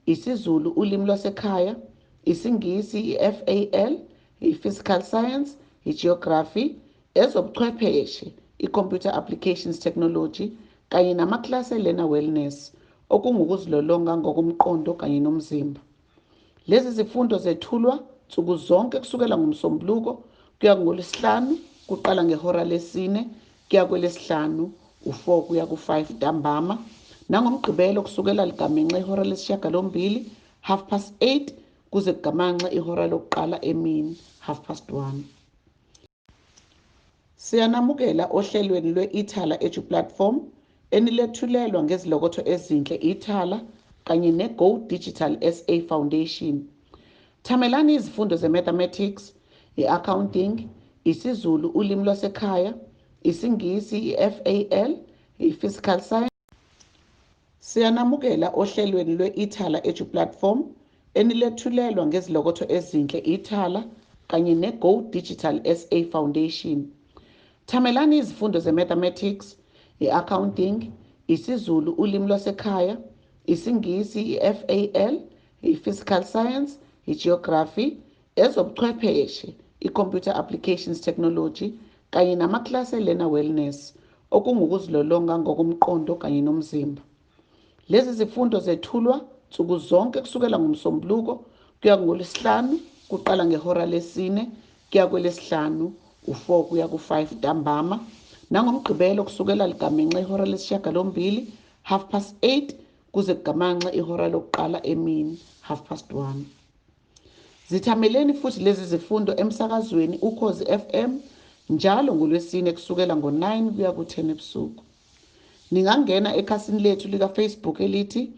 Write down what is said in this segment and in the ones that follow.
isiZulu ulimi lwasekhaya, isiNgisi i-FAL, i-Physical Science, i-Geography, ezobuchwepheshe, i-Computer Applications Technology, kanye namaklasi e-Learner Wellness, okungukuzilolonga ngokomqondo kanye nomzimba. Lezi zifundo zethulwa nsuku zonke kusukela ngoMsombuluko kuya ngoLwesihlanu, kuqala ngehora lesi-4 kuya kwelesihlanu, u-4 kuya ku-5 ntambama, nangoMgqibelo kusukela ligamanxe ihora lesi-8, 8:30, kuze kugamanxe ihora lokuqala emini, 1:30. Siyanamukela ohlelweni lwe-Ithala Edu platform enilethulelwa ngezilokotho ezinhle Ithala kanye ne-GoDigitalSA Foundation. Thamelani izifundo ze-mathematics, i-accounting, isiZulu ulimi lwasekhaya, isiNgisi i-FAL, i-Physical Science. Siyanamukela ohlelweni lwe-Ithala Edu platform enilethulelwa ngezilokotho ezinhle Ithala kanye ne-GoDigitalSA Foundation. Thamelani izifundo ze-mathematics, i-accounting, isiZulu ulimi lwasekhaya, isiNgisi i-FAL, i-Physical Science, i-Geography, ezobuchwepheshe, i-Computer Applications Technology, kanye namaklasi e-Learner Wellness, okungukuzilolonga ngokomqondo kanye nomzimba. Lezi zifundo zethulwa nsuku zonke kusukela ngoMsombuluko kuya ngoLwesihlanu, kuqala ngehora lesi-4 kuya kwelesihlanu, u-4 kuya ku-5 ntambama, nangoMgqibelo kusukela ligamanxe ihora lesi-8, 8:30, kuze kugamanxe ihora lokuqala emini, 1:30. Zithameleni futhi lezi zifundo emsakazweni Ukhozi FM njalo ngoLwesine kusukela ngo-9 kuya ku-10 ebusuku. Ningangena ekhasini lethu lika-Facebook elithi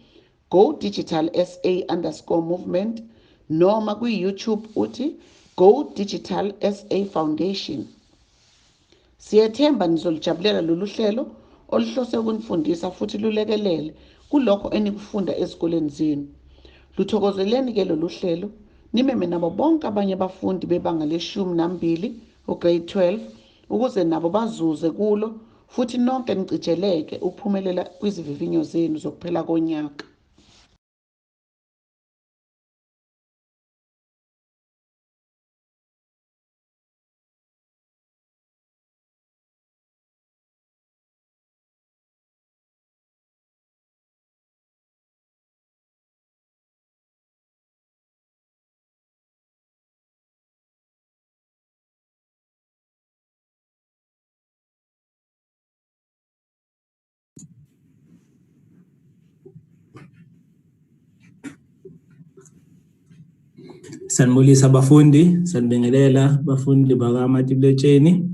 GoDigitalSA_movement noma kwi-YouTube uthi GoDigitalSA Foundation. Siyethemba nizolijabulela lolu hlelo oluhlose ukunifundisa futhi lulekelele kulokho enikufunda ezikoleni zenu. Luthokozeleni ke lolu hlelo, nimeme nabo bonke abanye abafundi bebanga le-12 grade 12 ukuze nabo bazuze kulo futhi nonke nicijeleke ukuphumelela kwizivivinyo zenu zokuphela konyaka. Sanibulisa abafundi, sanibingelela abafundi bakaMatibletsheni,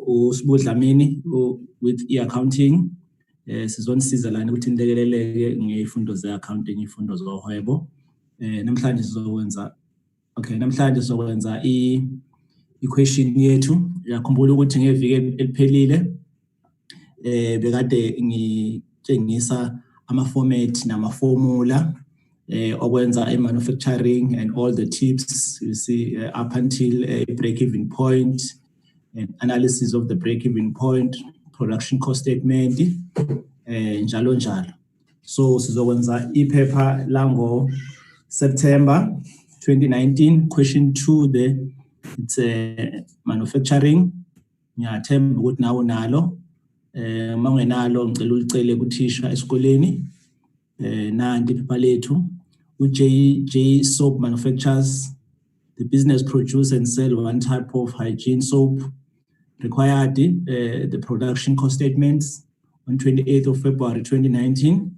uSibudlamini with e-accounting. Sizonisiza lana ukuthi nilekeleleke ngezifundo ze-accounting, izifundo zohwebo. Namhlanje sizokwenza i-question yethu. Yakhumbula ukuthi ngeviki eliphelile bekade ngitshengisa ama-format nama-formula okwenza manufacturing and all the tips you see up until a break-even point, and analysis of the break-even point, production cost statement, njalo njalo. So sizokwenza iphepha lango September 2019, question 2 there. It's manufacturing. Ngiyathemba ukuthi nawo nalo. Mangenalo ngicela ulicele kuthisha esikoleni. Nanti iphepha lethu. J soap manufacturers. The business produce and sell one type of hygiene soap. Required the production cost statements on 28th of February 2019.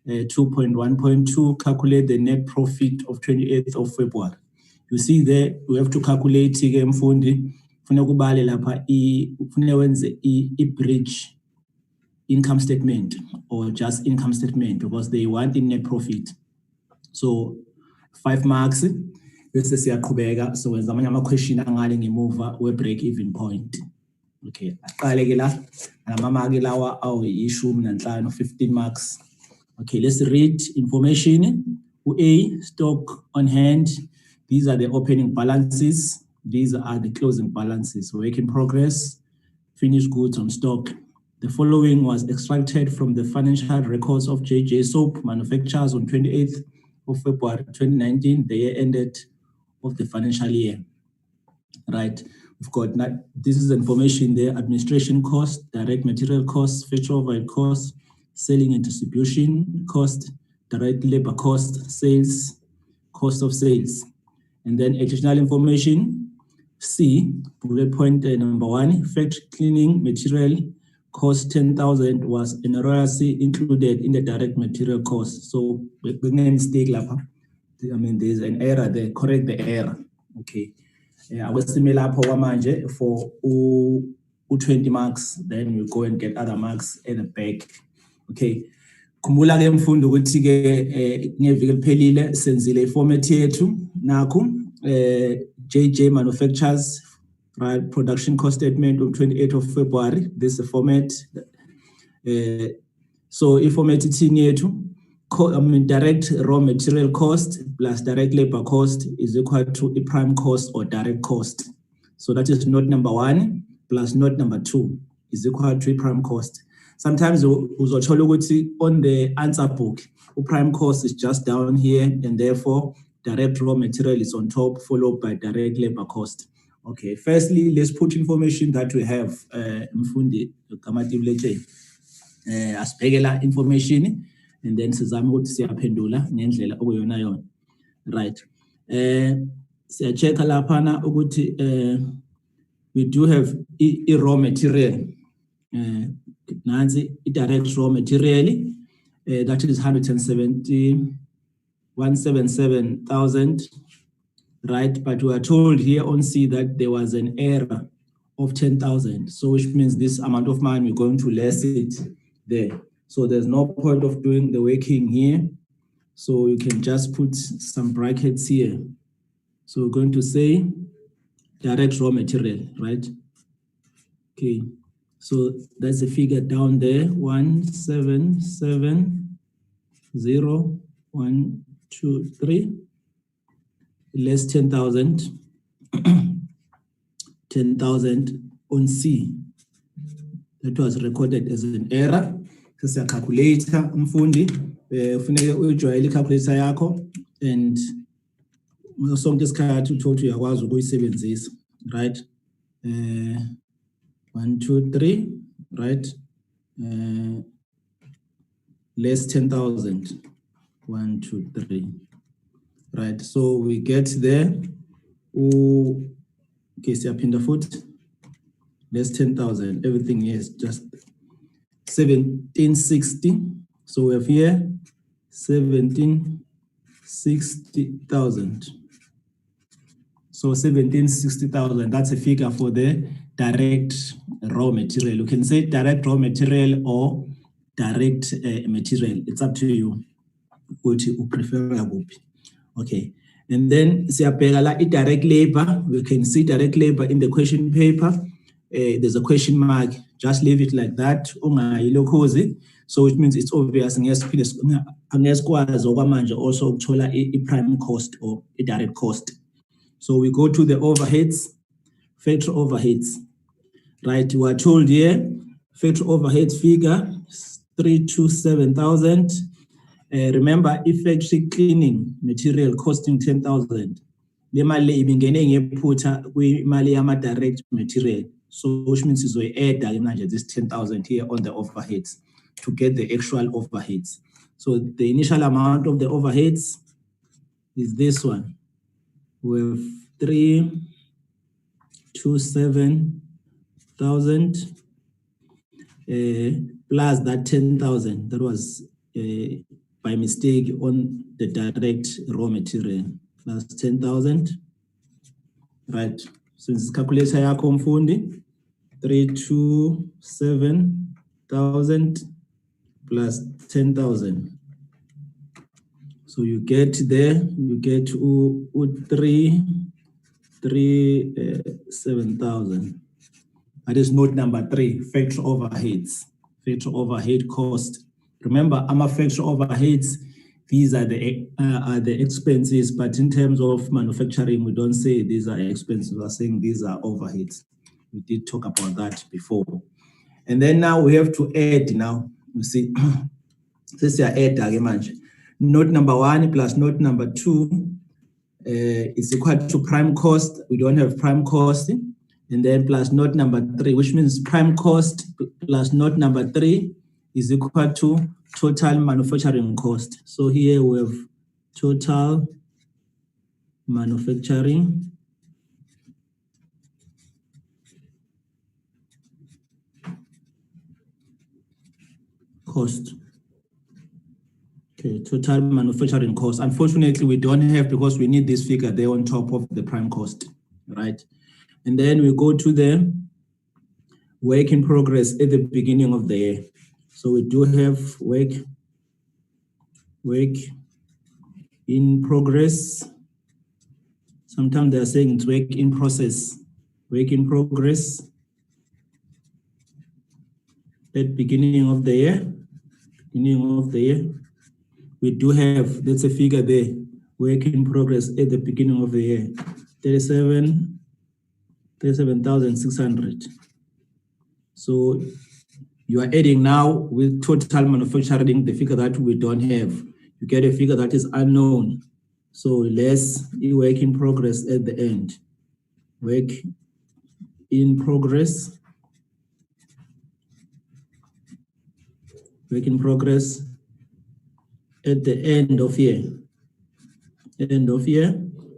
2.1.2, calculate the net profit of 28th of February. You see there, we have to calculate ke mfundi. Ufuna kubale lapha ufuna wenze i-bridge income statement or just income statement because they want in net profit. So 5 marks bese siyaqhubeka so wenza amanye ama-question angale ngemuva we-break even point. Okay, aqale ke la amamaki lawa awu-15 marks. Okay, let's read information. A, stock on hand. These are the opening balances. These are the closing balances. Work in progress, finished goods on stock. The following was extracted from the financial records of JJ Soap Manufacturers on 28th of February 2019, the year ended of the financial year. Right, we've got this is information there: administration cost, direct material costs, factory overhead costs, selling and distribution cost, direct labor cost, sales, cost of sales. And then additional information, C, bullet point number 1, factory cleaning material cost 10,000 was an erroneously included in the direct material cost. So there's a mistake, I mean, there's an error there, correct the error. Okay. I will similar manje for 20 marks, then you go and get other marks at the back. Okay. Khumbula ke mfundo ukuthi ke ngeviki eliphelile senzile iformat yethu nakho JJ Manufacturers, right, production cost statement on 28th of February. This is a format. So iformat ithini yethu, direct raw material cost plus direct labor cost is equal to a prime cost or direct cost. So that is note number 1 plus note number 2 is equal to a prime cost. Sometimes on the answer book, prime cost is just down here, and therefore direct raw material is on top, followed by direct labor cost. Okay, firstly, let's put information that we have mfundi kamatibulete asibhekela information, and then sizame ukuthi siyaphendula ngendlela okuyona yona. Right. Siyachecka laphana ukuthi we do have a raw material. Nansi direct raw material that is 177,000, right? But we are told here on C that there was an error of 10,000. So which means this amount of money we're going to less it there. So there's no point of doing the working here. So you can just put some brackets here. So we're going to say direct raw material, right? Okay. So that's the figure down there, 1770123 less 10,000, 10,000 on C. That was recorded as an error. Sasa calculator umfundi ufuneka ujwayele calculator yakho, and sonke isikhathi uthothi uyakwazi ukuyisebenzisa, right? 1 2 3, right? Less 10,000, 1 2 3, right? So we get there. Okay, siyaphinda futhi less 10,000. Everything is just 1760. So we have here 1760,000. So 1760,000. That's a figure for the direct raw material. You can say direct raw material or direct material. It's up to you what you prefer. Okay. And then direct labor. We can see direct labor in the question paper. There's a question mark. Just leave it like that. So it means it's obvious. Also a prime cost or a direct cost. So we go to the overheads, factory overheads. Right, we are told here, factory overheads figure 327,000. Remember, if factory cleaning material costing 10,000, the mali ibingene ngephutha kwimali yama direct material. So which means is we add this 10,000 here on the overheads to get the actual overheads. So the initial amount of the overheads is this one, with 327,000 plus that 10,000 that was by mistake on the direct raw material. Plus 10,000, right? So this calculator yakho mfundi, 327,000 plus 10,000. So you get there, you get 337,000. That is note number 3, factory overheads, factory overhead cost. Remember, factory overheads, these are the expenses, but in terms of manufacturing, we don't say these are expenses, we're saying these are overheads. We did talk about that before. And then now we have to add now, you see, this is add again. Note number 1 plus note number 2 is equal to prime cost. We don't have prime cost. And then plus note number 3, which means prime cost plus note number 3 is equal to total manufacturing cost. So here we have total manufacturing cost. Okay, total manufacturing cost. Unfortunately, we don't have, because we need this figure there on top of the prime cost, right? And then we go to the work in progress at the beginning of the year. So we do have work in progress. Sometimes they are saying it's work in process. Work in progress at beginning of the year. We do have, that's a figure there, work in progress at the beginning of the year, 37,600. So you are adding now with total manufacturing the figure that we don't have. You get a figure that is unknown. So less work in progress at the end. Work in progress. Work in progress at the end of year.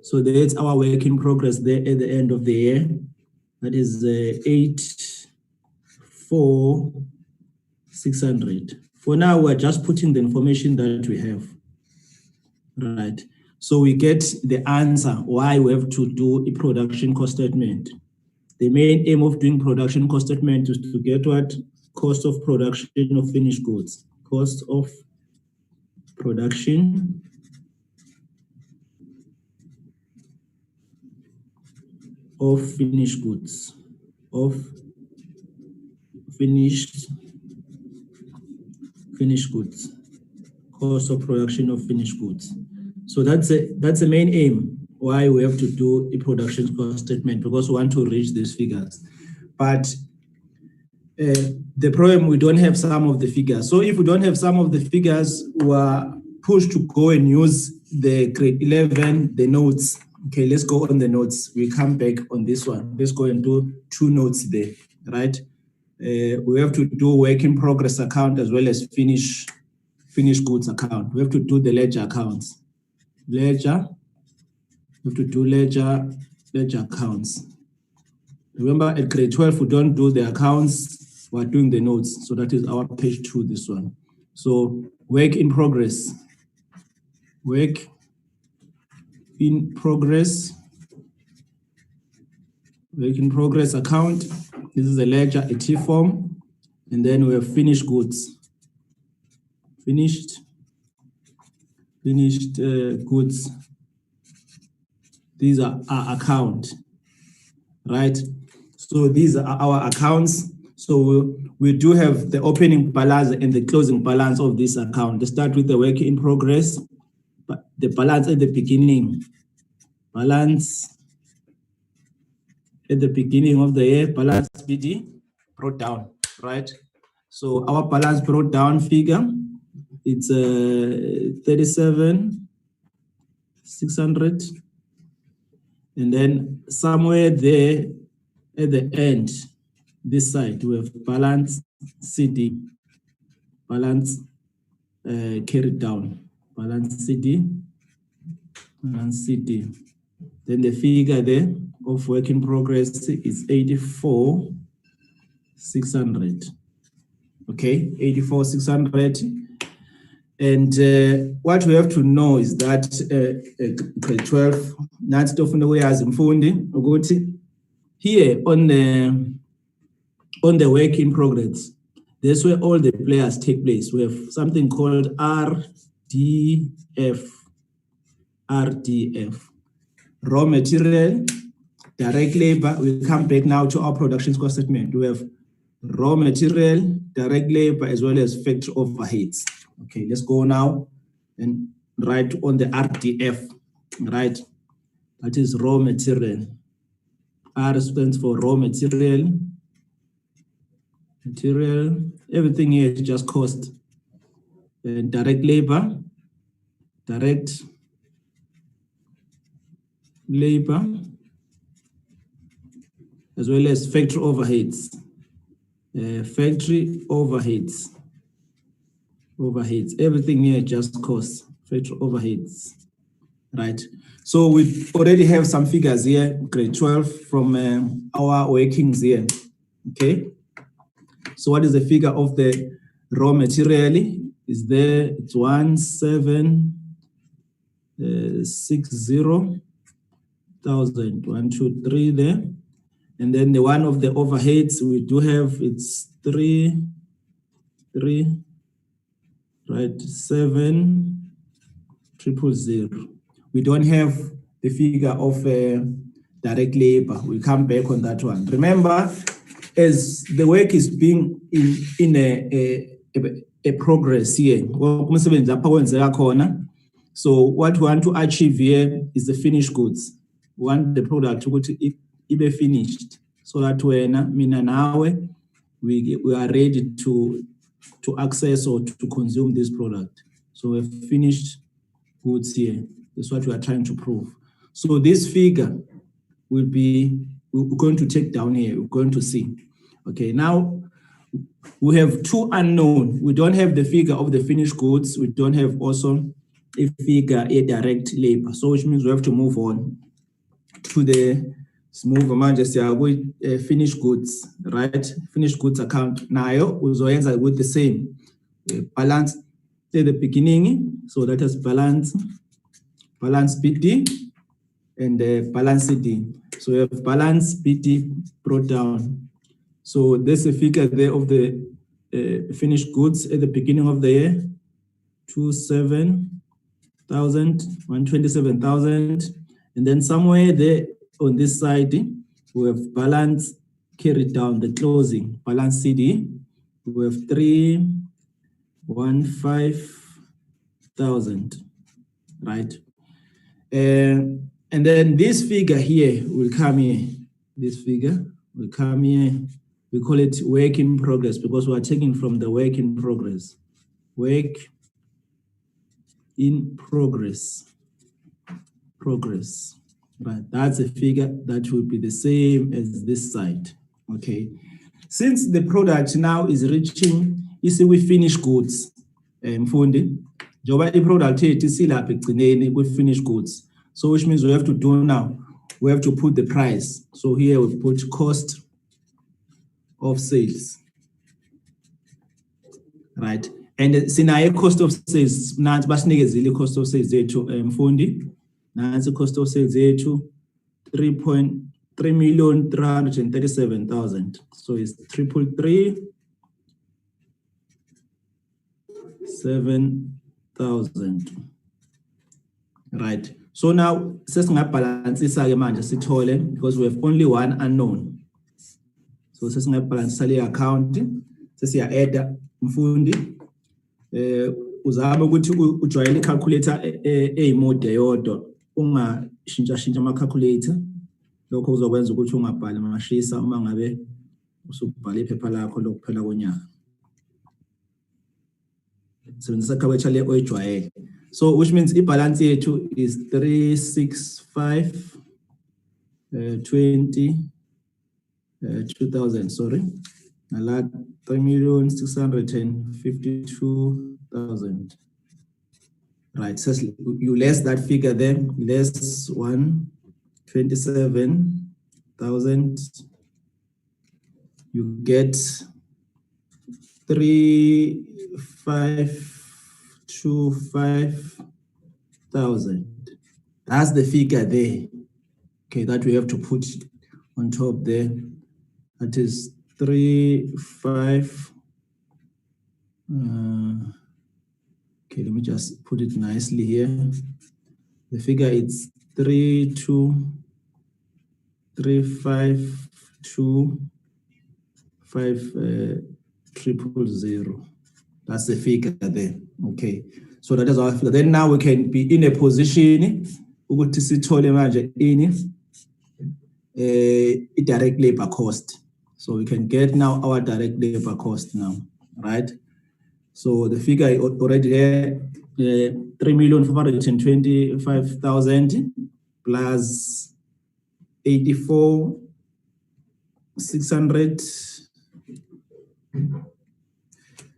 So that's our work in progress there at the end of the year. That is 8,4,600. For now, we're just putting the information that we have. Right. So we get the answer why we have to do a production cost statement. The main aim of doing production cost statement is to get what? Cost of production of finished goods. Cost of production of finished goods. Finished goods. Cost of production of finished goods. So that's the main aim why we have to do a production cost statement, because we want to reach these figures. But the problem, we don't have some of the figures. So if we don't have some of the figures, we are pushed to go and use the grade 11, the notes. Okay, let's go on the notes. We come back on this one. Let's go and do 2 notes there, right? We have to do work in progress account as well as finished goods account. We have to do the ledger accounts. We have to do ledger accounts. Remember, at grade 12, we don't do the accounts, we're doing the notes. So that is our page 2, this one. So work in progress. Work in progress. Work in progress account. This is a ledger, a T form. And then we have finished goods. Finished goods. These are our account, right? So these are our accounts. So we do have the opening balance and the closing balance of this account. Let's start with the work in progress. The balance at the beginning. Balance at the beginning of the year. Balance BD brought down, right? So our balance brought down figure, it's 37,600. And then somewhere there at the end, this side, we have balance CD, balance carried down, balance CD, balance CD. Then the figure there of work in progress is 84,600. Okay, 84,600. And what we have to know is that grade 12, not stuff in the way as in here on the work in progress, that's where all the players take place. We have something called RDF. Raw material, direct labor. We come back now to our production cost statement. We have raw material, direct labor, as well as factory overheads. Okay, let's go now and write on the RDF, right? That is raw material. R stands for raw material. material, everything here is just cost. Direct labor, as well as factory overheads. Factory overheads, everything here just costs, factory overheads, right? So we already have some figures here, grade 12 from our workings here, okay? So what is the figure of the raw material? Is there, it's 1,760,000, 1, 2, 3 there. And then the one of the overheads we do have, it's 3, right, 7,000,000. We don't have the figure of direct labor. We'll come back on that one. Remember, as the work is being in a progress here, so what we want to achieve here is the finished goods. We want the product to be finished, so that when mina nawe we are ready to access or to consume this product. So we've finished goods here. That's what we are trying to prove. So this figure will be, we're going to take down here, we're going to see. Okay, now we have two unknown. We don't have the figure of the finished goods. We don't have also a figure, a direct labor. So which means we have to move on to the finished goods, right? Finished goods account. Now, uzoyenza with the same balance at the beginning. So that is balance PT and balance CD. So we have balance PT brought down. So there's a figure there of the finished goods at the beginning of the year, 127,000, and then somewhere there on this side we have balance carried down, the closing balance CD. We have 315,000, right? And then this figure here will come here. This figure will come here. We call it work in progress because we are taking from the work in progress. Work in progress. Right, that's a figure that will be the same as this side. Okay. Since the product now is reaching, you see, we finish goods. Mfundi, joba i-product yethu isilapha ekugcineni we finish goods. So which means we have to do now, we have to put the price. So here we put cost of sales, right? And sinaye cost of sales, nansi basinikezile cost of sales yethu mfundi. Nansi cost of sales yethu 3,337,000. So it's 3,337,000. Right. So now sesingabalansisa ke manje sithole because we have only one unknown. So sesingabalansisa le account sesiya add mfundi uzama ukuthi ujwayele calculator eyimode yodwa ungashintsha ama calculator. Lokho kuzokwenza ukuthi ungabhali amashisa uma ngabe usubhala iphepha lakho lokuphela konyaka. Sebenzisa calculator le oyijwayele. So which means i-balance yethu is 365,20,000, sorry. Nala 3,652,000. Right, so you less that figure there, less 127,000. You get 3,525,000. That's the figure there. Okay, that we have to put on top there. That is 3,5. Okay, let me just put it nicely here. The figure is 3,2,5,000. That's the figure there. Okay, so that is our figure. Then now we can be in a position ukuthi sithole manje ini direct labor cost. So we can get now our direct labor cost now, right? So the figure already here, 3,525,000 plus 84,600.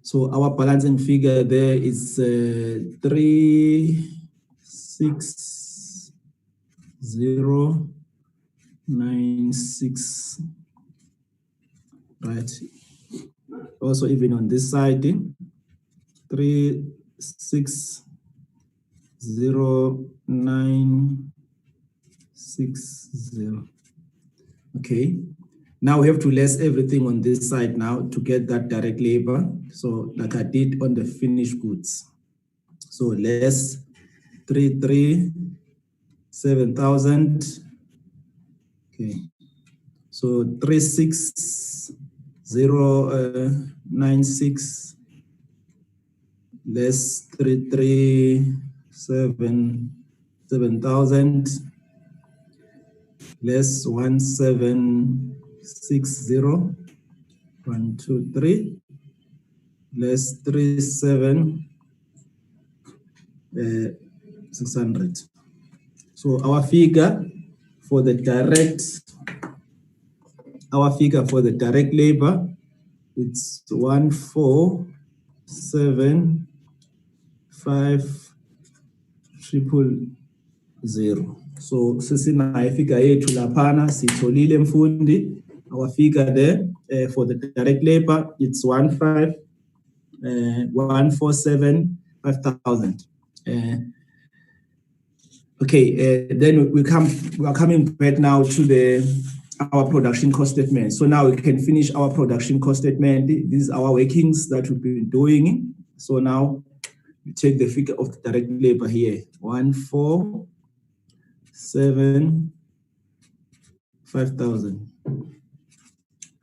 So our balancing figure there is 36096, right? Also, even on this side, 360,960. Okay. Now we have to less everything on this side now to get that direct labor. So like I did on the finished goods. So less 337,000. Okay. So 36096 less 337,000 less 1760 123 less 37,600. So our figure for the direct labor, it's 147,500. So sisina figure yethu laphana sitholile mfundi. Our figure there for the direct labor, it's 147,500. Okay, then we are coming back now to our production cost statement. So now we can finish our production cost statement. These are our workings that we've been doing. So now we take the figure of the direct labor here, 147,500.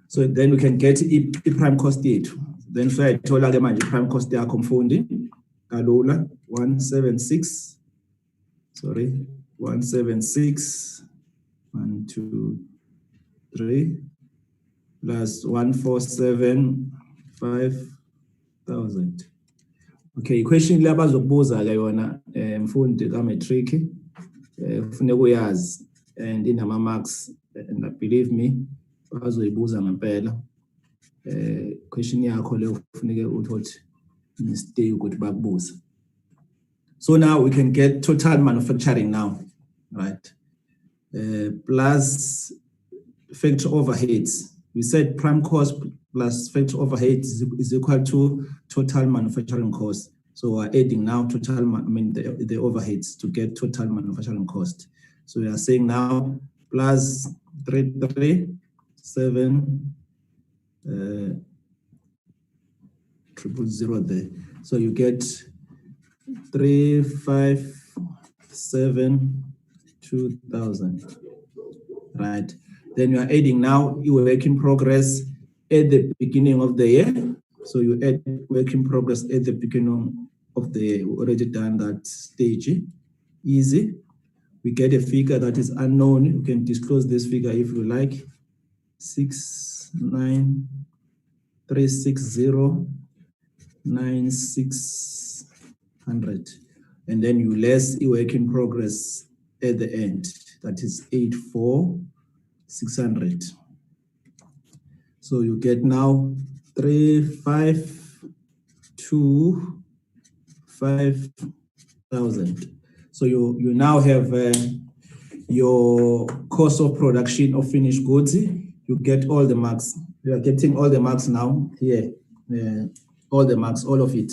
So then we can get a prime cost yethu. Then so I told again my prime cost yakho mfundi kalula 176. Sorry, 176, 1, 2, 3, plus 147,500. Okay, question laba zokubuza ke yona mfundi ka matric ufune kuyazi and inama marks, and believe me bazoyibuza ngempela. Question yakho le ufuneke uthi mistake ukuthi bakubuza. So now we can get total manufacturing now, right? Plus factory overheads. We said prime cost plus factory overheads is equal to total manufacturing cost. So we're adding now the overheads to get total manufacturing cost. So we are saying now plus 337,000 there. So you get 357,200, right? Then you are adding now your work in progress at the beginning of the year. So you add work in progress at the beginning of the year. We already done that stage. Easy. We get a figure that is unknown. You can disclose this figure if you like. 69,360,9600. And then you less a work in progress at the end. That is 84,600. So you get now 352,500. So you now have your cost of production of finished goods. You get all the marks. You are getting all the marks now here. All the marks, all of it.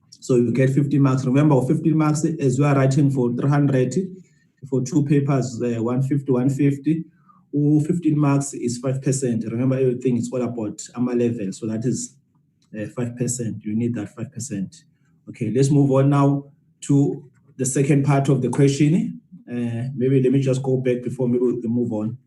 So you get 50 marks. Remember, 50 marks as you are writing for 300, for two papers, 150, 150. 15 marks is 5%. Remember, everything is all about AMA level. So that is 5%. You need that 5%. Okay, let's move on now to the second part of the question. Maybe let me just go back before maybe we move on.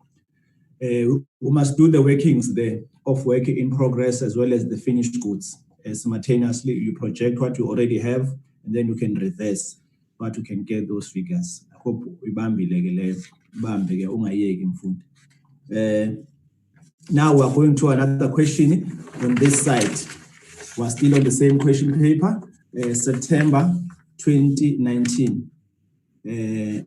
We must do the workings there of work in progress as well as the finished goods. Simultaneously, you project what you already have, and then you can reverse what you can get those figures. I hope we bambi ungayeki mfundi. Now we're going to another question on this side. We're still on the same question paper, September 2019. We're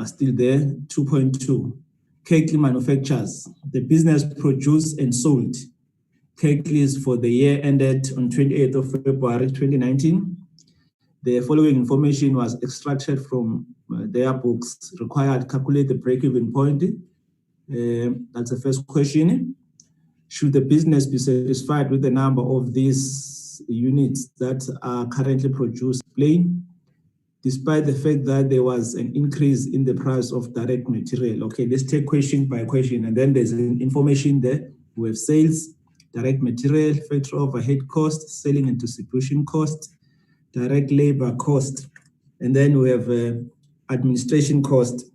still there, 2.2. Cake manufacturers. The business produced and sold cakes for the year ended on 28th of February 2019. The following information was extracted from their books. Required, calculate the break-even point. That's the first question. Should the business be satisfied with the number of these units that are currently produced plain, despite the fact that there was an increase in the price of direct material? Okay, let's take question by question, and then there's information there. We have sales, direct material, factory overhead cost, selling and distribution cost, direct labor cost, and then we have administration cost.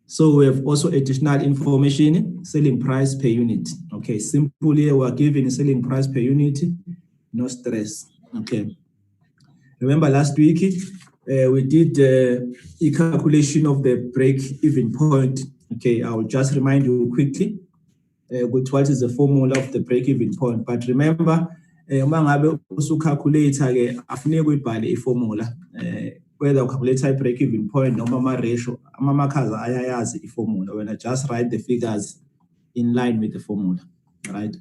So we have also additional information, selling price per unit. Okay, simply we are given selling price per unit, no stress. Okay. Remember last week, we did a calculation of the break-even point. Okay, I will just remind you quickly with what is the formula of the break-even point. But remember, mangabe usukhalculator ke afuneka uyibhale iformula. Whether you calculate a break-even point or mama ratio, mama kaza ayayazi iformula. When I just write the figures in line with the formula, right?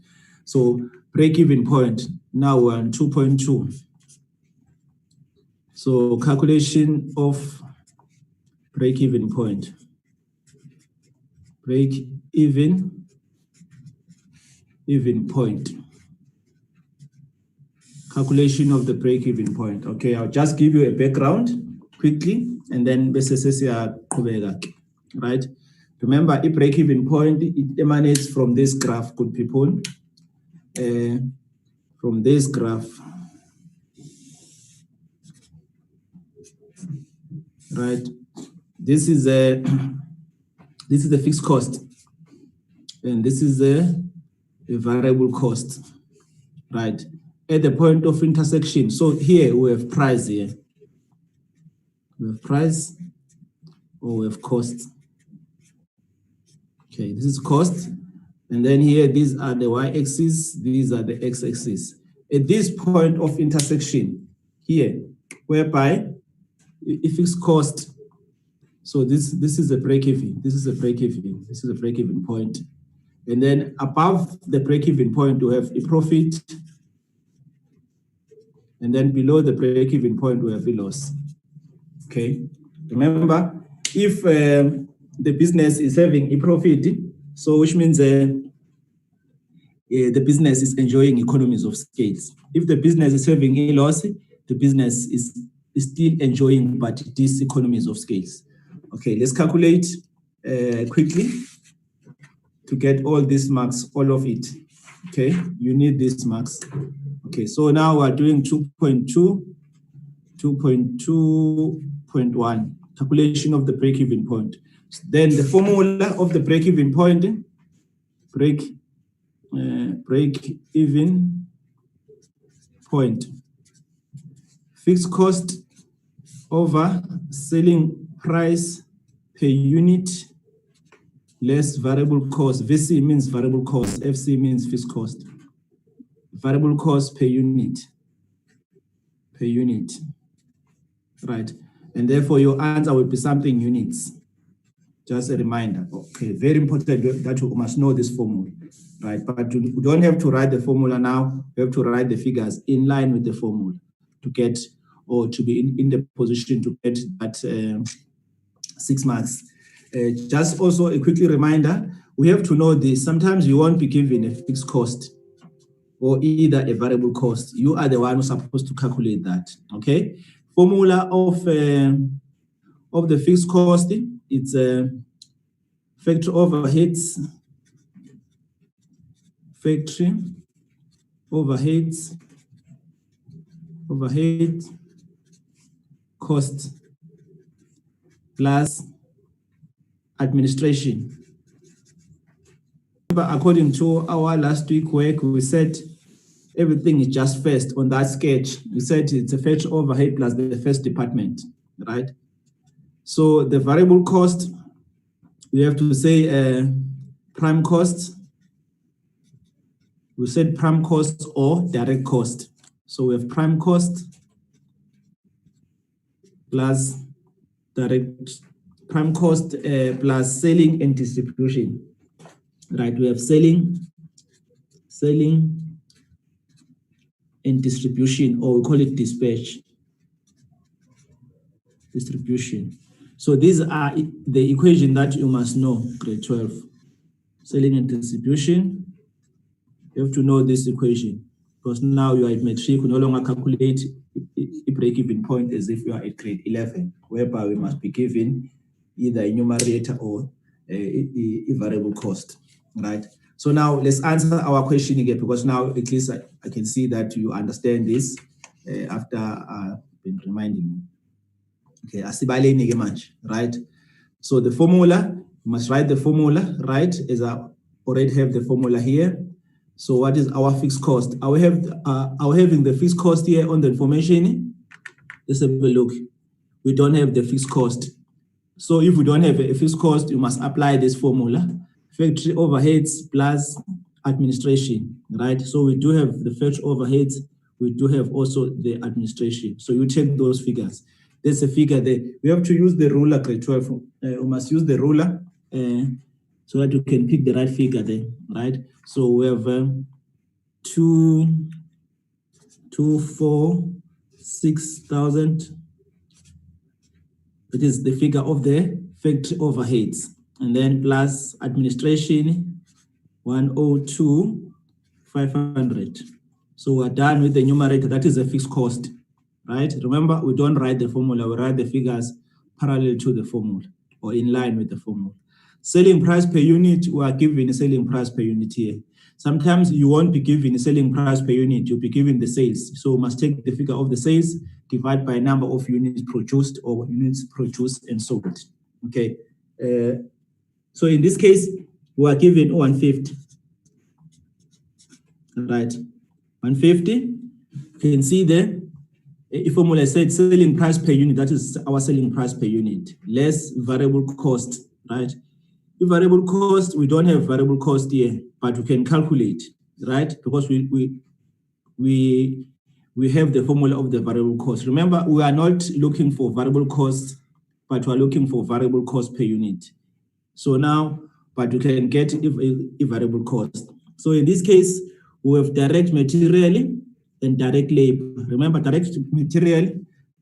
So break-even point, now we're on 2.2. So calculation of break-even point. Break-even point. Calculation of the break-even point. Okay, I'll just give you a background quickly, and then right? Remember, a break-even point, it emanates from this graph, good people. From this graph, right? This is the fixed cost, and this is a variable cost, right? At the point of intersection. So here we have price here. We have price, or we have cost. Okay, this is cost. And then here, these are the y-axis, these are the x-axis. At this point of intersection here, whereby a fixed cost, so this is a break-even, this is a break-even, this is a break-even point. And then above the break-even point, we have a profit. And then below the break-even point, we have a loss. Okay. Remember, if the business is having a profit, so which means the business is enjoying economies of scale. If the business is having a loss, the business is still enjoying but these economies of scales. Okay, let's calculate quickly to get all these marks, all of it. Okay, you need these marks. Okay, so now we're doing 2.2.1, calculation of the break-even point. Then the formula of the break-even point, break-even point, fixed cost over selling price per unit less variable cost. VC means variable cost, FC means fixed cost. Variable cost per unit, right? And therefore your answer will be something units. Just a reminder. Okay, very important that you must know this formula, right? But you don't have to write the formula now. You have to write the figures in line with the formula to get, or to be in the position to get that 6 marks. Just also a quickly reminder, we have to know this. Sometimes you won't be given a fixed cost or either a variable cost. You are the one who's supposed to calculate that, okay? Formula of the fixed cost, it's factory overheads, overhead cost plus administration. According to our last week work, we said everything is just first on that sketch. We said it's a factory overhead plus the first department, right? So the variable cost, we have to say prime cost. We said prime cost or direct cost. So we have prime cost plus direct prime cost plus selling and distribution. Right, we have selling and distribution, or we call it distribution. So these are the equation that you must know, grade 12. Selling and distribution, you have to know this equation, because now you are at matric, you no longer calculate a break-even point as if you are at grade 11, whereby we must be given either a numerator or a variable cost, right? So now let's answer our question again, because now at least I can see that you understand this after been reminding you. Okay, asibaleni ke manje, right? So the formula, you must write the formula, right? As I already have the formula here. So what is our fixed cost? Are we having the fixed cost here on the information? Let's have a look. We don't have the fixed cost. So if we don't have a fixed cost, you must apply this formula. Factory overheads plus administration, right? So we do have the factory overheads. We do have also the administration. So you take those figures. There's a figure there. We have to use the ruler, grade 12. We must use the ruler so that you can pick the right figure there, right? So we have 246,000. It is the figure of the factory overheads, and then plus administration 102,500. So we're done with the numerator. That is a fixed cost, right? Remember, we don't write the formula, we write the figures parallel to the formula or in line with the formula. Selling price per unit, we are given a selling price per unit here. Sometimes you won't be given a selling price per unit, you'll be given the sales. So we must take the figure of the sales, divide by number of units produced or units produced and sold. Okay. So in this case, we are given 150. Right. 150. You can see there, a formula said selling price per unit, that is our selling price per unit, less variable cost, right? If variable cost, we don't have variable cost here, but we can calculate, right? Because we have the formula of the variable cost. Remember, we are not looking for variable cost, but we are looking for variable cost per unit. So now, but you can get a variable cost. So in this case, we have direct material and direct labor. Remember, direct material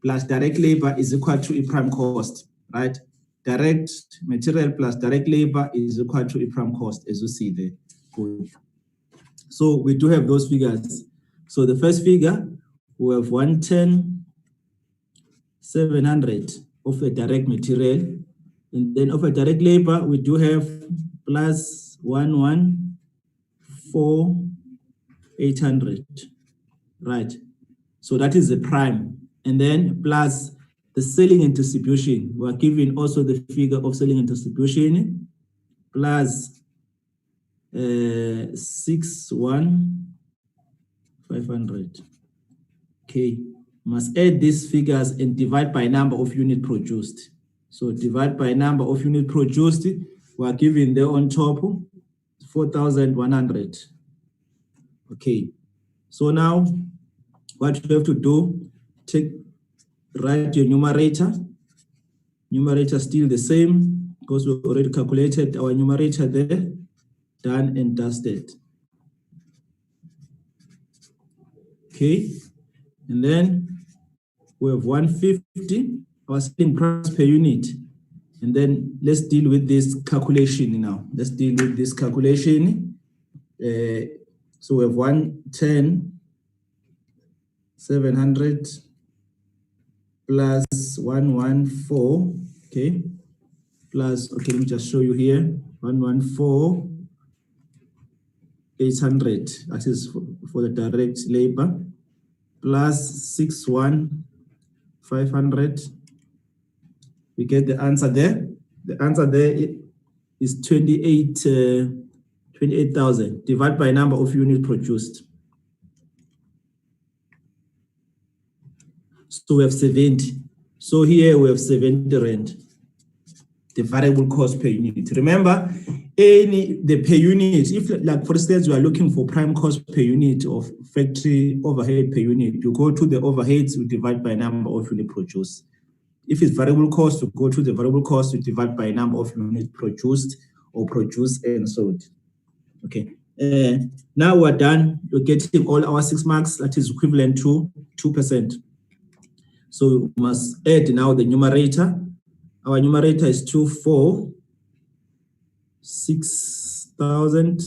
plus direct labor is equal to a prime cost, right? Direct material plus direct labor is equal to a prime cost, as you see there. Good. So we do have those figures. So the first figure, we have 110,700 of a direct material. And then of a direct labor, we do have plus 114,800, right? So that is the prime. And then plus the selling and distribution. We are given also the figure of selling and distribution plus 61,500. Okay, must add these figures and divide by number of units produced. So divide by number of units produced, we are given there on top 4,100. Okay, so now what you have to do, write your numerator. Numerator still the same because we already calculated our numerator there. Done and dusted. Okay, and then we have 150, our selling price per unit. And then let's deal with this calculation now. Let's deal with this calculation. So we have 110,700 plus 114, okay, plus, okay, let me just show you here, 114,800, that is for the direct labor, plus 61,500. We get the answer there. The answer there is 28,000 divided by number of units produced. So we have 70. So here we have 70 rand. the variable cost per unit. Remember, the per unit, if like for instance, you are looking for prime cost per unit of factory overhead per unit, you go to the overheads, you divide by number of unit produced. If it's variable cost, you go to the variable cost, you divide by number of units produced or produced and sold. Okay. Now we're done. We're getting all our 6 marks. That is equivalent to 2%. So we must add now the numerator. Our numerator is 246,000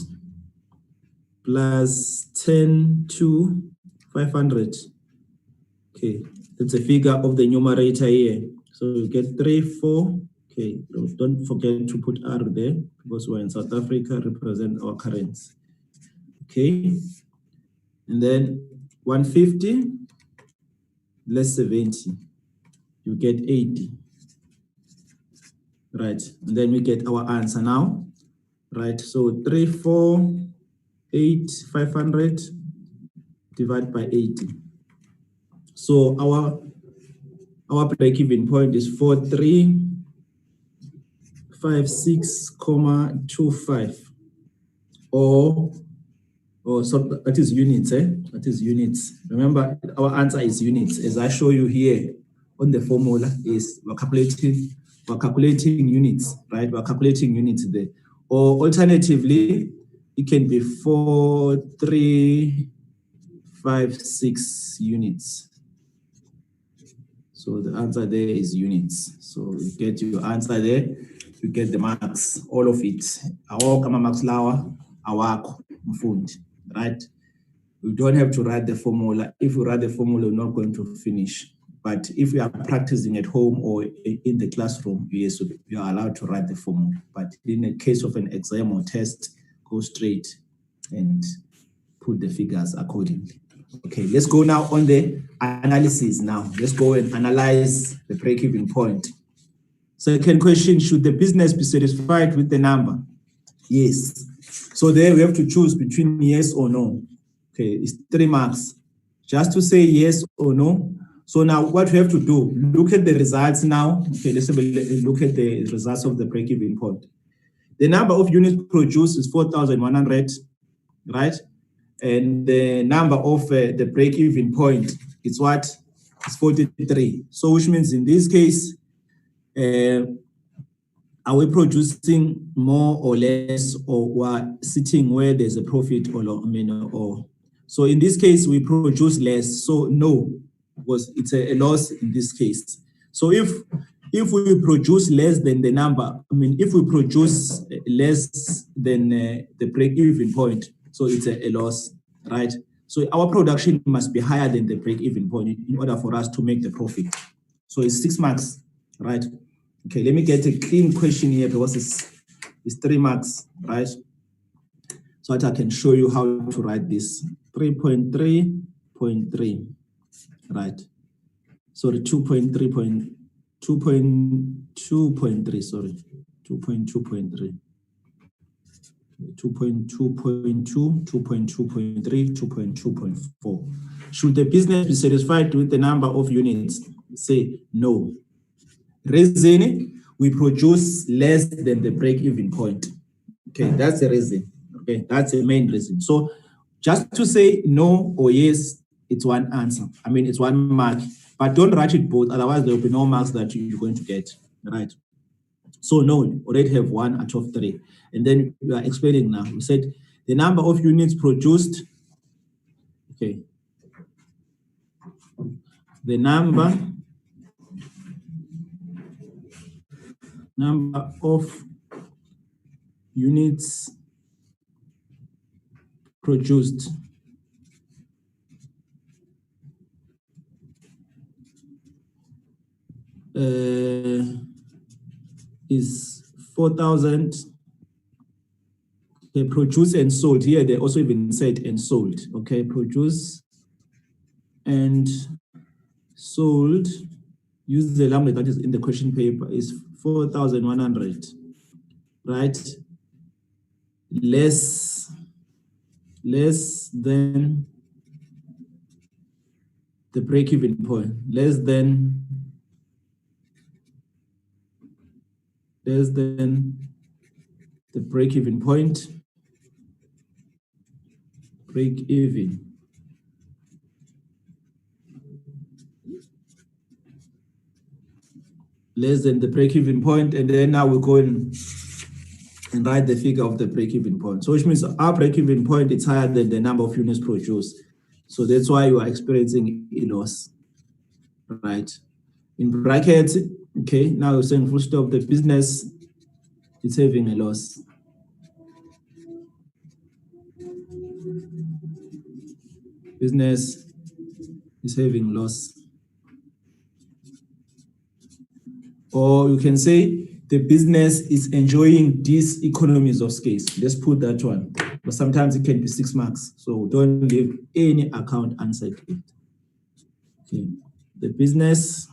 plus 10,500. Okay, that's a figure of the numerator here. So you get 34. Okay, don't forget to put R there because we're in South Africa, represent our currency. Okay, and then 150 less 70, you get 80. Right, and then we get our answer now. Right, so 348,500 divided by 80. So our break-even point is 4356,25, or so that is units, that is units. Remember, our answer is units. As I show you here on the formula, is we're calculating units, right? We're calculating units there. Or alternatively, it can be 4356 units. So the answer there is units. So you get your answer there, you get the marks, all of it. Awakho ama-marks lawa awakho mfundi, right? You don't have to write the formula. If you write the formula, you're not going to finish. But if you are practicing at home or in the classroom, yes, you are allowed to write the formula. But in the case of an exam or test, go straight and put the figures accordingly. Okay, let's go now on the analysis now. Let's go and analyze the break-even point. Second question, should the business be satisfied with the number? Yes. So there we have to choose between yes or no. Okay, it's 3 marks. Just to say yes or no. So now what we have to do, look at the results now. Okay, let's look at the results of the break-even point. The number of units produced is 4,100, right? And the number of the break-even point is what? It's 43. So which means in this case, are we producing more or less, or we're sitting where there's a profit or so in this case we produce less, so no, because it's a loss in this case. So if we produce less than the number, if we produce less than the break-even point, so it's a loss, right? So our production must be higher than the break-even point in order for us to make the profit. So it's 6 marks, right? Okay, let me get a clean question here because it's 3 marks, right? So that I can show you how to write this. 3.3.3, right? Sorry, 2.2.3, sorry, 2.2.3. 2.2.2, 2.2.3, 2.2.4. Should the business be satisfied with the number of units? Say no. Reason, we produce less than the break-even point. Okay, that's the reason. Okay, that's the main reason. So just to say no or yes, it's one answer. It's 1 mark, but don't write it both, otherwise there will be no marks that you're going to get, right? So no, you already have 1 out of 3. And then we are explaining now. We said the number of units produced, okay, the number of units produced is 4,000. Okay, produce and sold. Here they also even said and sold. Okay, produce and sold. Use the language that is in the question paper is 4,100, right? Less than the break-even point, less than less than the break-even point. Break-even. Less than the break-even point, and then now we go in and write the figure of the break-even point. So which means our break-even point is higher than the number of units produced. So that's why you are experiencing a loss, right? In brackets, okay, now you're saying full stop, the business is having a loss. Business is having loss. Or you can say the business is enjoying these economies of scale. Let's put that one. But sometimes it can be 6 marks. So don't leave any account unsettled. Okay. The business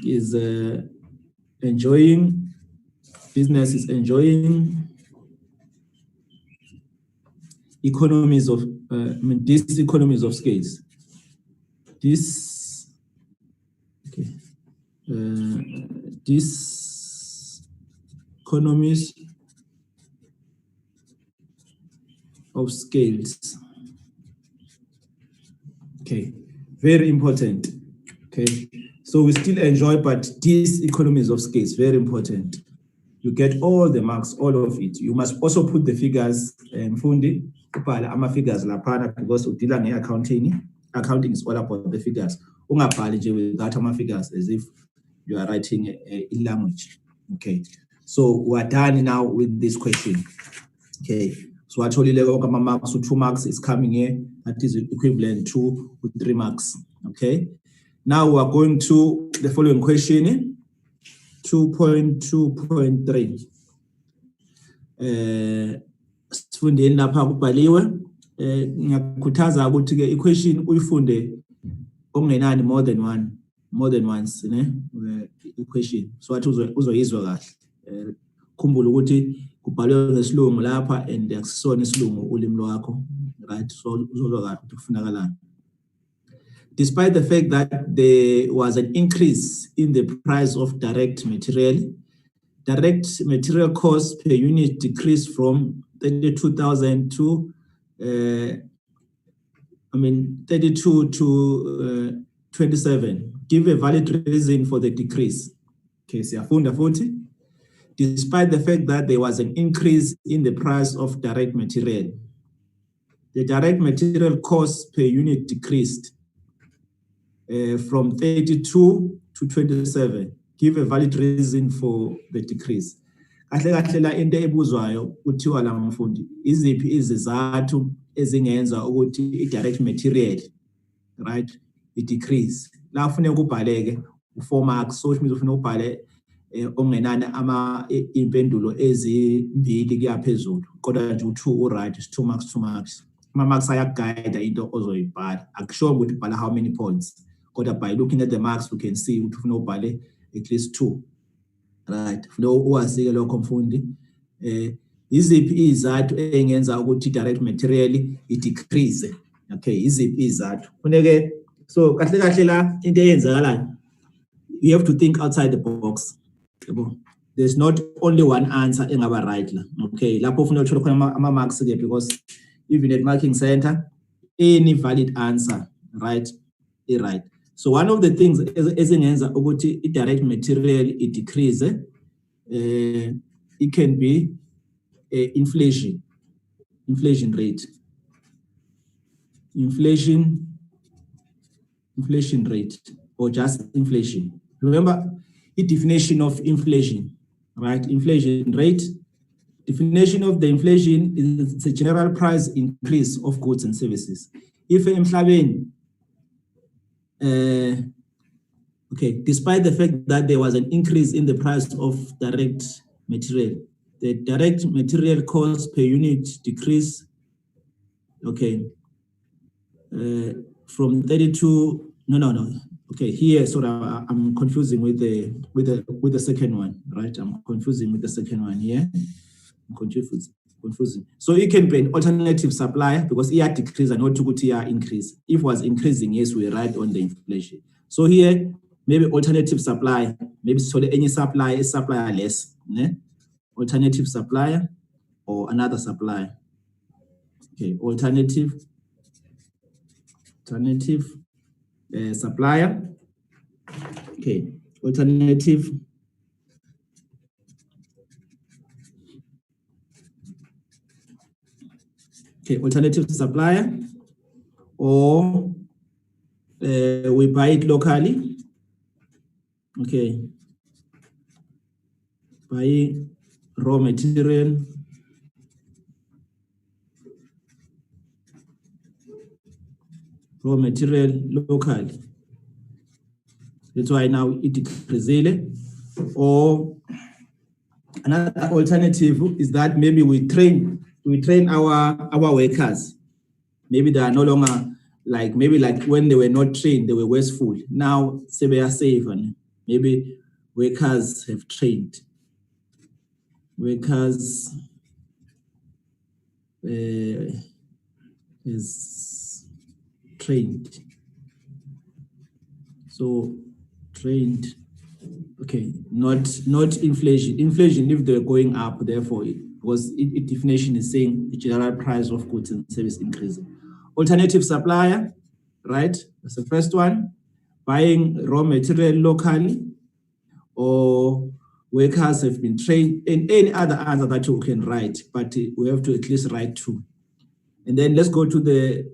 is enjoying economies of these economies of scales. This economies of scales. Okay, very important. Okay, so we still enjoy, but these economies of scales, very important. You get all the marks, all of it. You must also put the figures, Fundi, figures lapana, because we deal with accounting. Accounting is all about the figures. Without figures, as if you are writing a language. Okay, so we're done now with this question. Okay, so actually, marks, so 2 marks is coming here. That is equivalent to 3 marks. Okay, now we are going to the following question. 2.2.3. Sifundeni lapha kubhaliwe. Ngiyakhuthaza ukuthi ke equation uyifunde okungenani more than once, ne? Equation. So athi uzoyizwa kahle. Khumbula ukuthi kubhalwe ngesilungu lapha and akusona isilungu ulimi lwakho, right? So uzozwa kahle ukuthi kufunakalani. Despite the fact that there was an increase in the price of direct material costs per unit decreased from 32,000 to 32 to 27. Give a valid reason for the decrease. Okay, siyafunda futhi. Despite the fact that there was an increase in the price of direct material, the direct material costs per unit decreased from 32 to 27. Give a valid reason for the decrease. Kahle la into ebuzwayo kuthiwa la mfundi iziphi izizathu ezingenza ukuthi i-direct material, right, i-decrease. La ufune kubhaleke u4 marks, so which means ufune ubhale ongenani impendulo ezimbili kuyaphezulu. Kodwa nje u2 right, is 2 marks. Ama-marks ayaguide into ozoyibhala. Akusho ukuthi ubhala how many points. Kodwa by looking at the marks, we can see ukuthi ufuna ubhale at least 2. Right. Ufuna uwazike lokho mfundi. Iziphi izathu engenza ukuthi direct material i-decrease. Okay, iziphi izathu. Funeke so kahle la into eyenzakalayo. You have to think outside the box. There's not only one answer engaba right la. Okay, lapho ufuna ukuthola khona ama-marks ke, because even at marking center, any valid answer, right, is right. So one of the things ezingenza ukuthi i-direct material i-decrease, it can be inflation rate. Inflation rate, or just inflation. Remember the definition of inflation, right? Inflation rate. Definition of the inflation is the general price increase of goods and services. If emhlabeni, okay, despite the fact that there was an increase in the price of direct material, the direct material cost per unit decreased, okay, from 32. No. Okay, here, sorry, I'm confusing with the second one, right? I'm confusing with the second one here. I'm confused. confusing. So it can be an alternative supplier because it decrease and not to increase. If it was increasing, yes, we write on the inflation. So here, maybe alternative supplier, maybe so any supplier is supplier less, né? Alternative supplier or another supplier. Okay, alternative supplier. Okay, alternative supplier, or we buy it locally. Okay, buy raw material locally. That's why now it decreases. Or another alternative is that maybe we train our workers. Maybe they are no longer like when they were not trained, they were wasteful. Now they are safe, and maybe workers have trained. Workers is trained. So trained. Okay, not inflation. Inflation, if they're going up, therefore, because it definition is saying the general price of goods and service increasing. Alternative supplier, right? That's the first one. Buying raw material locally, or workers have been trained, in any other answer that you can write, but we have to at least write two. And then let's go to the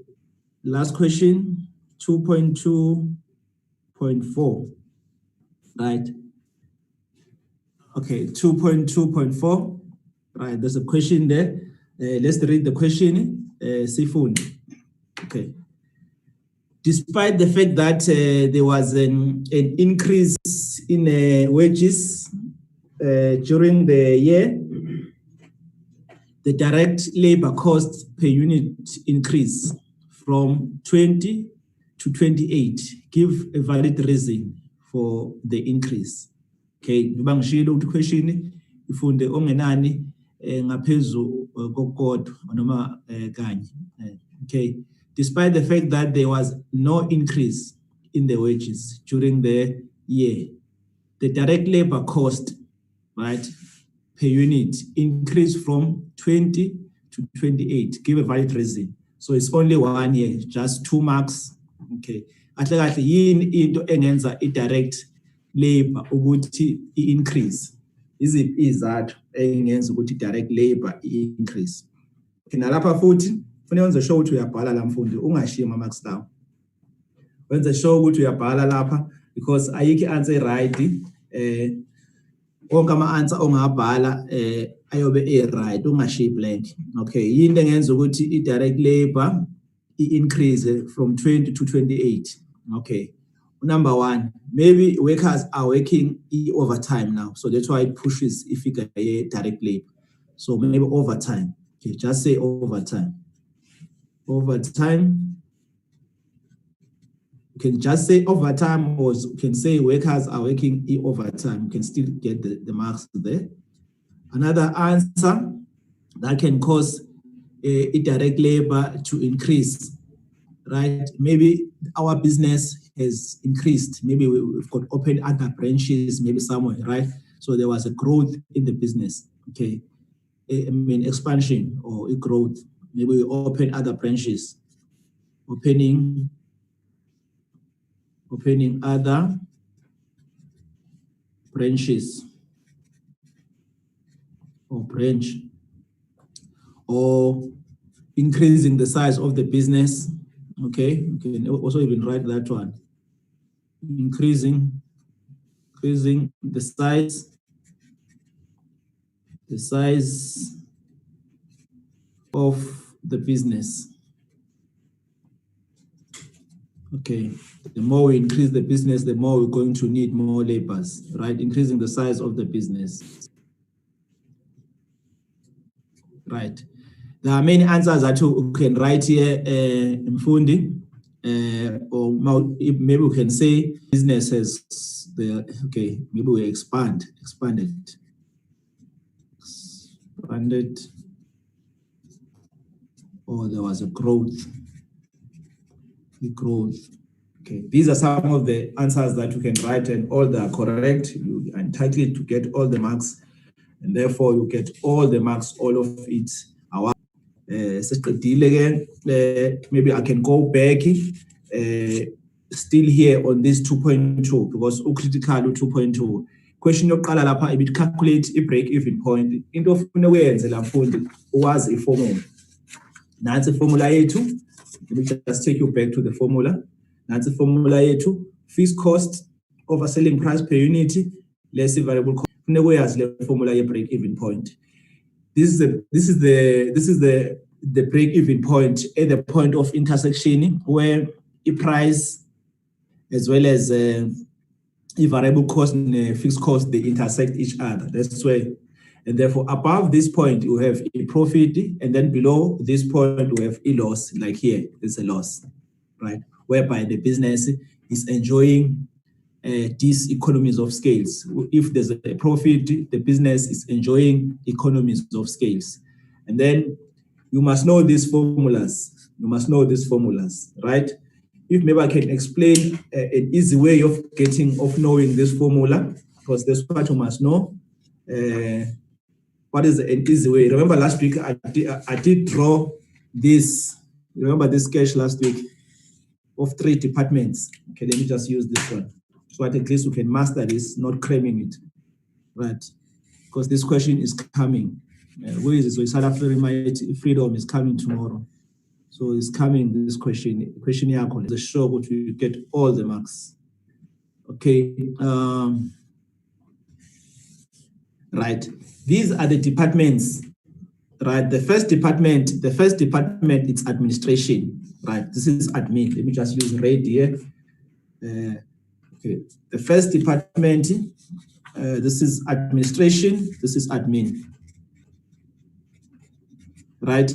last question, 2.2.4, right? Okay, 2.2.4, right? There's a question there. Let's read the question. Sifun. Okay. Despite the fact that there was an increase in wages during the year, the direct labor cost per unit increase from 20 to 28. Give a valid reason for the increase. Okay, ngibangishilo ukuthi question ifunde ongenani ngaphezulu kokodwa noma kanye. Okay, despite the fact that there was no increase in the wages during the year, the direct labor cost, right, per unit increased from 20 to 28. Give a valid reason. So it's only 1 year, just 2 marks. Okay, kahle yini into engenza i-direct labor ukuthi i-increase? Iziphi izathu engenza ukuthi i-direct labor i-increase? Okay, nalapha futhi kufanele wenze sure ukuthi uyabhala la mfundi, ungashiya ama-marks lawo. Wenze sure ukuthi uyabhala lapha, because ayikho i-answer right. Wonke ama-answer ongabhala ayobe right, ungashiyi blank. Okay, yini engenza ukuthi i-direct labor i-increase from 20 to 28? Okay, number one, maybe workers are working overtime now, so that's why it pushes if you get a direct labor. So maybe overtime. Okay, just say overtime. Overtime. You can just say overtime, or you can say workers are working overtime. You can still get the marks there. Another answer that can cause direct labor to increase, right? Maybe our business has increased. Maybe we've got open other branches, maybe somewhere, right? So there was a growth in the business. Okay, I mean expansion or a growth. Maybe we open other branches, opening other branches or branch, or increasing the size of the business. Okay, you can also even write that one. Increasing the size of the business. Okay, the more we increase the business, the more we're going to need more laborers, right? Increasing the size of the business. Right. There are many answers that you can write here in Fundi, or maybe we can say businesses. Okay, maybe we expanded. or there was a growth. The growth. Okay, these are some of the answers that you can write, and all they are correct. You are entitled to get all the marks, and therefore you get all the marks, all of it. Maybe I can go back still here on this 2.2 because critical 2.2. Question yokuqala lapha ibit calculate a break-even point. Into ofuna uyenze la mfundi uwazi iformula. Nansi formula yethu. Let me just take you back to the formula. Nansi formula yethu. Fixed cost over selling price per unit less variable cost. Ufuna uyazi le formula ye break-even point. This is the break-even point at the point of intersection where a price as well as a variable cost and a fixed cost, they intersect each other. That's why, and therefore above this point you have a profit, and then below this point we have a loss. Like here, it's a loss, right? Whereby the business is enjoying these economies of scales. If there's a profit, the business is enjoying economies of scales. And then you must know these formulas. You must know these formulas, right? If maybe I can explain an easy way of knowing this formula, because that's what you must know. What is an easy way? Remember last week I did draw this. Remember this sketch last week of 3 departments. Okay, let me just use this one. So at least you can master this, not cramming it, right? Because this question is coming. Where is it? So South African freedom is coming tomorrow. So it's coming, this question here is a show which we get all the marks. Okay. Right. These are the departments. Right. The first department, it's administration. Right. This is admin. Let me just use red here. Okay. The first department, this is administration, this is admin. Right.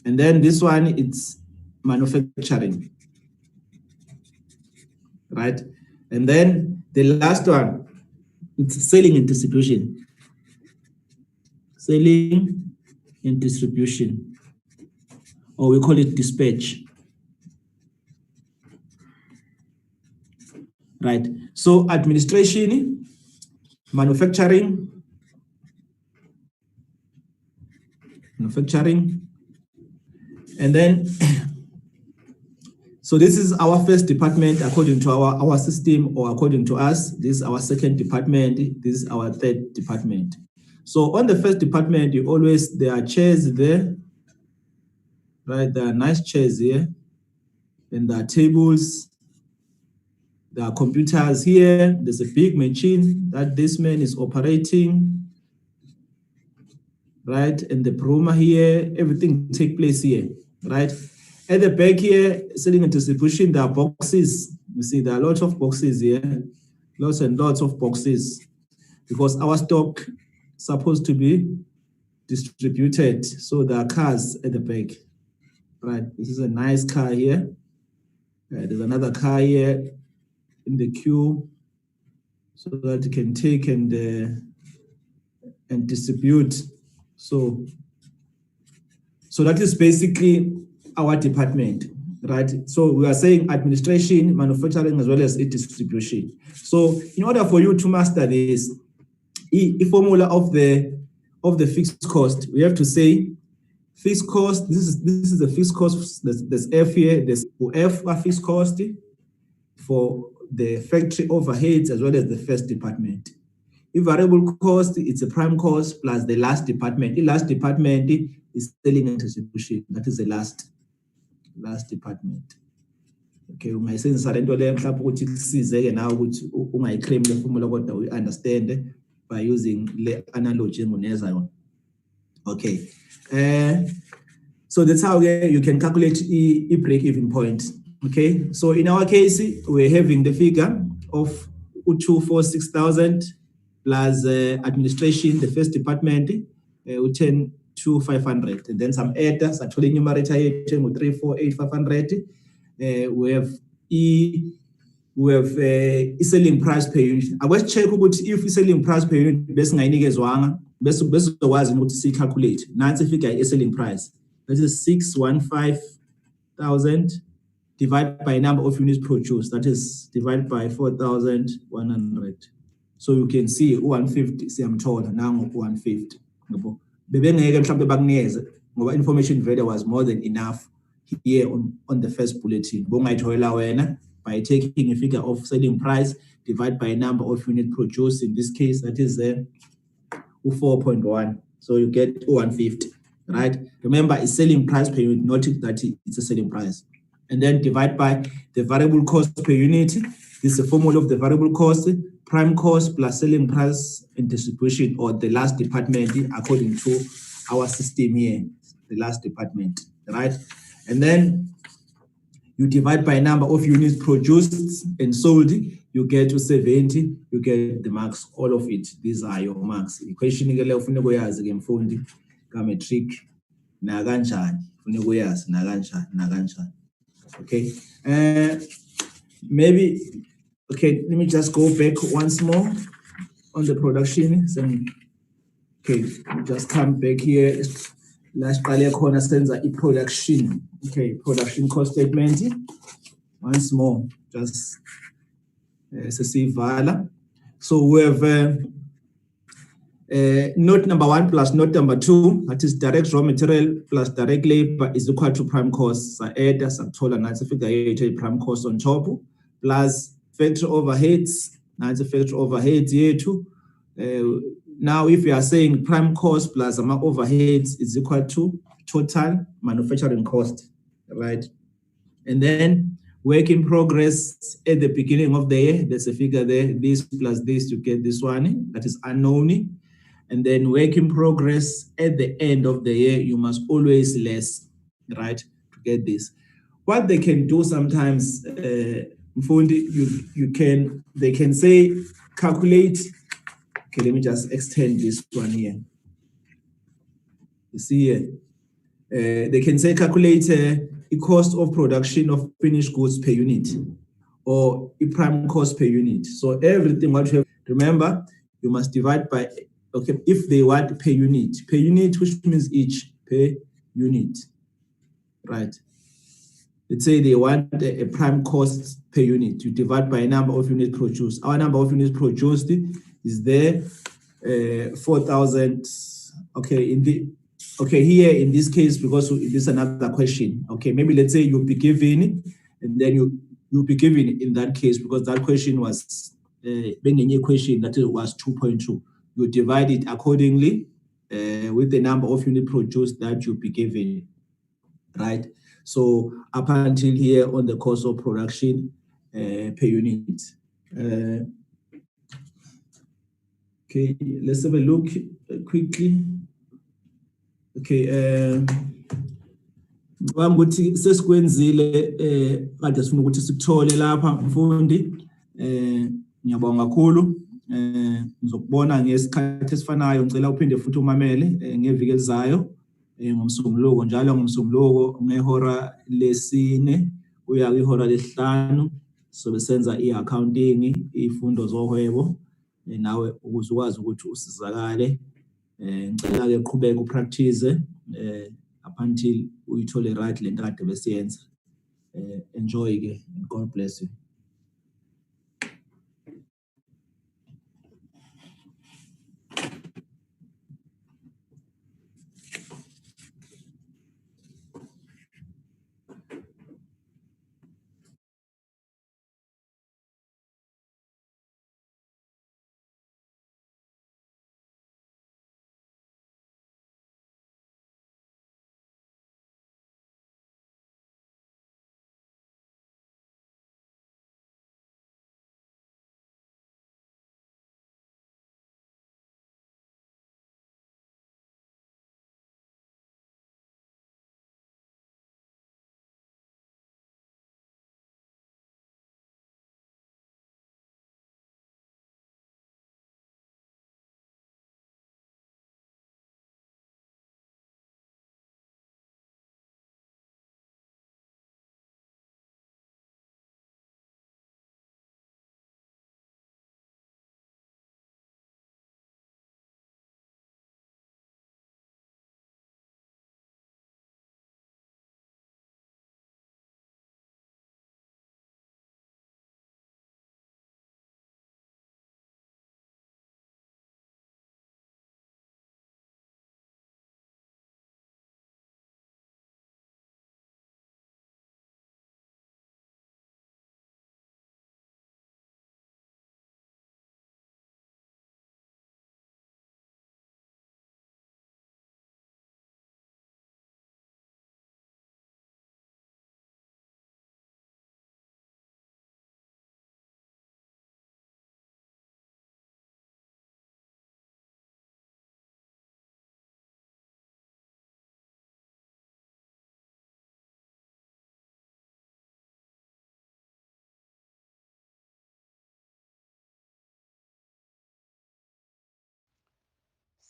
And then this one, it's manufacturing. Right. And then the last one, it's selling and distribution. Selling and distribution, or we call it dispatch. Right. So administration, manufacturing, and then so this is our first department according to our system, or according to us. This is our second department. This is our third department. So on the first department, there are chairs there, right? There are nice chairs here, and there are tables. There are computers here. There's a big machine that this man is operating, right? And the broomer here, everything take place here, right? At the back here, selling and distribution, there are boxes. You see, there are lots of boxes here, lots and lots of boxes, because our stock supposed to be distributed. So there are cars at the back, right? This is a nice car here. There's another car here in the queue, so that you can take and distribute. So that is basically our department, right? So we are saying administration, manufacturing, as well as distribution. So in order for you to master this, the formula of the fixed cost, we have to say fixed cost. This is the fixed cost. There's F here. There's F for fixed cost for the factory overheads as well as the first department. If variable cost, it's a prime cost plus the last department. The last department is selling and distribution. That is the last department. Okay, my sense are into le mhlawumbe ukuthi kusizeke nawe ukuthi ungayiclaim le formula kodwa we understand by using the analogy enguneza yona. Okay. So that's how you can calculate a break-even point. Okay. So in our case, we're having the figure of 246,000 plus administration, the first department, 10,500, and then some adders, actually numerator here, 348,500. We have selling price per unit. I was check if selling price per unit best ngayinikezwanga bese wazi ukuthi si calculate nansi figure selling price That is 615,000 divided by number of units produced. That is divided by 4,100. So you can see 150 siyamthola nango 150. Yabo. Bebengeke mhlawumbe bakunikeze ngoba information vele was more than enough here on the first bulletin. Bongayithola wena by taking a figure of selling price divided by number of units produced. In this case, that is 4.1. So you get 150, right? Remember, it's selling price per unit, not that it's a selling price. And then divide by the variable cost per unit. This is the formula of the variable cost, prime cost plus selling price and distribution, or the last department according to our system here, the last department, right? And then you divide by number of units produced and sold, you get to 70, you get the marks, all of it. These are your marks. The question is, metric na kanjani, ufuna ukuyazi na kanjani na kanjani. Okay. Maybe, okay, let me just go back once more on the production. Okay, just come back here. Last corner sends a production. Okay, production cost statement. Once more, just vala. So we have note number 1 plus note number 2, that is direct raw material plus direct labor is equal to prime cost. So add sakuthola nathi figure prime cost on top plus factory overheads. Nathi factory overheads yethu. Now if you are saying prime cost plus overheads is equal to total manufacturing cost, right? And then work in progress at the beginning of the year, there's a figure there, this plus this, you get this one, that is unknown. And then work in progress at the end of the year, you must always less, right, to get this. What they can do sometimes, they can say calculate. Okay, let me just extend this one here. You see here, they can say calculate the cost of production of finished goods per unit or a prime cost per unit. So everything what you have, remember, you must divide by, okay, if they want per unit, which means each per unit, right? Let's say they want a prime cost per unit. You divide by a number of units produced. Our number of units produced is there, 4,000. Okay, okay, here in this case, because this is another question. Okay, maybe let's say you'll be given, and then you'll be given in that case, because that question was being a question that it was 2.2. You divide it accordingly with the number of units produced that you'll be given, right? So up until here on the cost of production per unit. Okay, let's have a look quickly. Okay, ukuthi sesikwenzile kade sifuna ukuthi sikuthole lapha mfundi, ngiyabonga kakhulu, ngizokubona ngesikhathi esifanayo, ngicela uphinde futhi umamele ngeviki elizayo ngomsombuluko, njalo ngomsombuluko ngehora lesine kuya kwihora lesihlanu sobe senza i-accounting, ifundo zohwebo, nawe ukuze ukwazi ukuthi usizakale. Ngicela ke uqhubeke upractice up until uyithole right lento kade besiyenza. Enjoy ke, God bless you.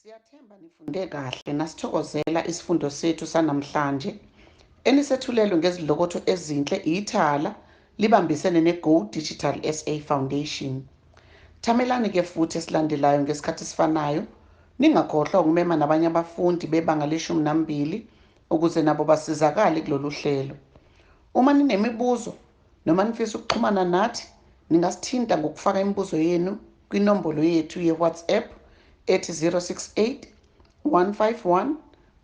Siyathemba nifunde kahle nasithokozela isifundo sethu sanamhlanje. Enisethulelwe ngezilokotho ezinhle Ithala libambisene ne-GoDigitalSA Foundation. Thamelani ke futhi esilandelayo ngesikhathi esifanayo. Ningakhohlwa ukumema nabanye abafundi bebanga le-12 ukuze nabo basizakale kulolu hlelo. Uma ninemibuzo noma nifisa ukuxhumana nathi, ningasithinta ngokufaka imibuzo yenu kwinombolo yethu ye-WhatsApp ethi 068 151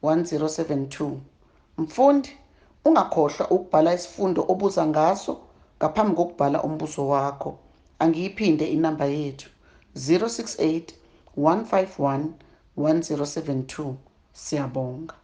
1072. Mfundi, ungakhohlwa ukubhala isifundo obuza ngaso ngaphambi kokubhala umbuzo wakho. Angiyiphinde inamba yethu 068 151 1072. Siyabonga.